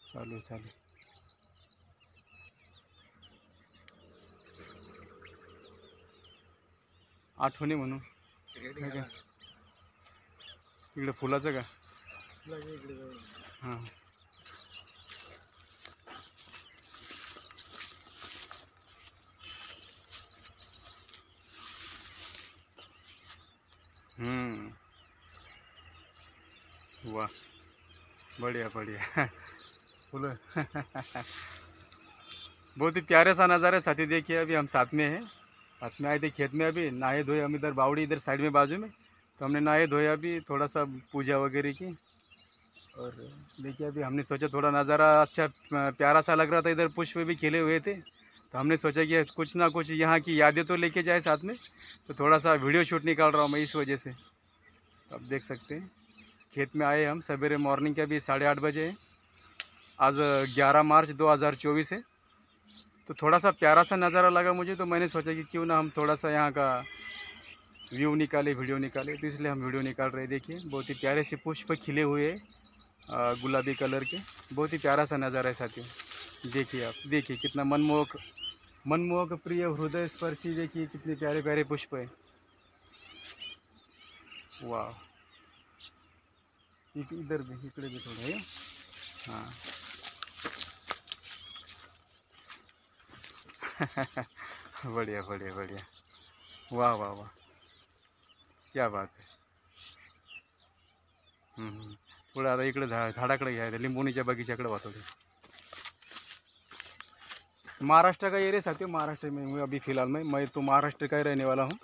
चालू चालू आठवणी म्हणून इकडे फुलाचं का हां वाह बढ़िया बढ़िया फूल बहुत ही प्यारे सा नज़ारा है साथी। देखिए अभी हम साथ में हैं, साथ में आए थे खेत में, अभी नहाए धोए हम इधर बावड़ी इधर साइड में बाजू में, तो हमने नहाए धोए अभी थोड़ा सा पूजा वगैरह की। और देखिए अभी हमने सोचा थोड़ा नज़ारा अच्छा प्यारा सा लग रहा था, इधर पुष्प भी खिले हुए थे, तो हमने सोचा कि कुछ ना कुछ यहाँ की यादें तो लेके जाए साथ में, तो थोड़ा सा वीडियो शूट निकाल रहा हूँ मैं इस वजह से। तो आप देख सकते हैं खेत में आए हम सवेरे मॉर्निंग के, अभी 8:30 बजे है। आज 11 मार्च 2024 है। तो थोड़ा सा प्यारा सा नज़ारा लगा मुझे, तो मैंने सोचा कि क्यों ना हम थोड़ा सा यहाँ का व्यू निकाले, वीडियो निकाले, तो इसलिए हम वीडियो निकाल रहे हैं। देखिए बहुत ही प्यारे से पुष्प खिले हुए हैं गुलाबी कलर के, बहुत ही प्यारा सा नज़ारा है साथियों। देखिए आप, देखिए कितना मनमोहक मनमोहक प्रिय हृदय स्पर्शी, देखिए कितने प्यारे प्यारे पुष्प है। वाह, इधर भी, इकडे भी थोड़ा है। हाँ बढ़िया बढ़िया बढ़िया, वाह वाह वाह, क्या बात है। थोडं आता इकडे झाडाकडे घ्यायचं, लिंबोणीच्या बगीच्याकडे वा थोड़ी। महाराष्ट्र का एरिया साथियों, महाराष्ट्र में हूँ अभी फ़िलहाल मैं तो महाराष्ट्र का ही रहने वाला हूँ,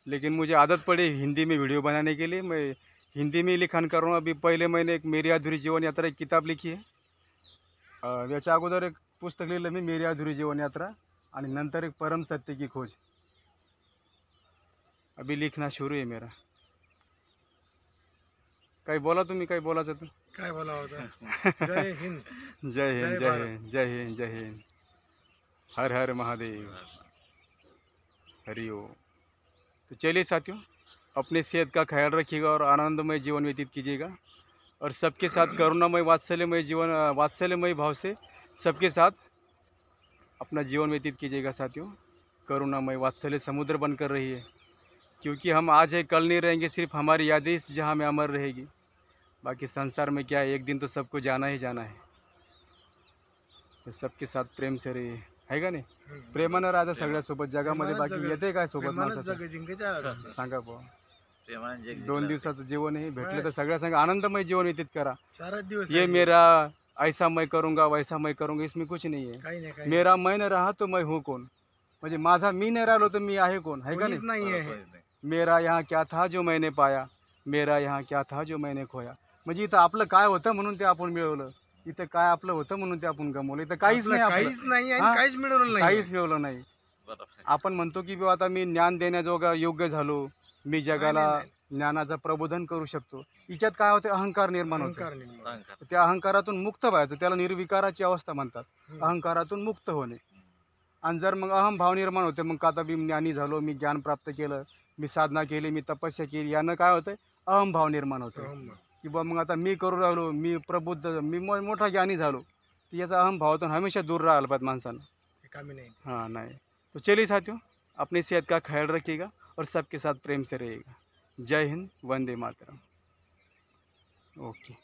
लेकिन मुझे आदत पड़ी हिंदी में वीडियो बनाने के लिए, मैं हिंदी में लिखाण कर रहा हूँ। अभी पहले मैंने एक मेरी अधूरी जीवन यात्रा एक किताब लिखी है, याच्या अगोदर एक पुस्तक लिहिलं मी, मेरी अधूरी जीवन यात्रा, आणि नंतर एक परम सत्य की खोज। अभी लिखना शुरू है मेरा। काही बोला तुम्ही, काही बोलायचं तर काय बोला होता? जय हिंद, जय हिंद जय हिंद जय हिंद जय हिंद, हर हर महादेव, हरिओम। तो चलिए साथियों, अपने सेहत का ख्याल रखिएगा और आनंदमय जीवन व्यतीत कीजिएगा, और सबके साथ करुणामय वात्सल्यमय जीवन, वात्सल्यमय भाव से सबके साथ अपना जीवन व्यतीत कीजिएगा साथियों। करुणामय वात्सल्य समुद्र बनकर रही है, क्योंकि हम आज है कल नहीं रहेंगे, सिर्फ हमारी यादें इस जहाँ में अमर रहेगी। बाकी संसार में क्या है, एक दिन तो सबको जाना ही जाना है। तो सबके साथ प्रेम से रहिए, है का नाही? प्रेमानं राहायचं सगळ्यासोबत जगामध्ये, बाकी येते काय सोबत माणसाचं सांगा बुवा। 2 दिवसाचं जीवन हे भेटलं तर सगळ्या संग आनंदमय जीवन व्यतीत करा। 4 दिवस ये मेरा ऐसा मैं करूँगा वैसा मैं करूँगा, इसमें कुछ नहीं है। काही नाही, काही मेरा मैं न रहा तो मैं हूँ कौन, म्हणजे माझा मी नाही राहिलो तर मी आहे कोण, है का कोणीच नाही? नाही आहे. मेरा यहाँ क्या था जो मैंने पाया, मेरा यहाँ क्या था जो मैंने खोया। म्हणजे इथं आपलं काय होतं म्हणून ते आपण मिळवलं, इथं काय आपलं होतं म्हणून ते आपण गमवलं, इथं काहीच नाही, काहीच नाही आणि हां? काहीच मिळवलं नाही. काहीच मिळवलं नाही। आपण म्हणतो की आता मी ज्ञान देण्याजोगा योग्य झालो, मी जगाला ज्ञानाचं प्रबोधन करू शकतो, हिच्यात काय होते, अहंकार निर्माण होतो। अहंकार निर्माण. त्या अहंकारातून मुक्त व्हायचं, त्याला निर्विकाराची अवस्था म्हणतात, अहंकारातून मुक्त होणे। आणि जर मग अहंभाव निर्माण होते, मग आता मी ज्ञानी झालो, मी ज्ञान प्राप्त केलं, मी साधना केली, मी तपस्या केली, यानं काय होतं, अहंभाव निर्माण होतो, की बा मग आता मी करू राहिलो, मी प्रबुद्ध, मी मोठा ज्ञानी झालो, तर याचा अहंभावातून हमेशा दूर राहायला पाहिजे माणसानं। कामी नाही. हाँ नहीं। तो चलिए साथियों, अपनी सेहत का ख्याल रखिएगा और सबके साथ प्रेम से रहिएगा। जय हिंद, वंदे मातरम। ओके।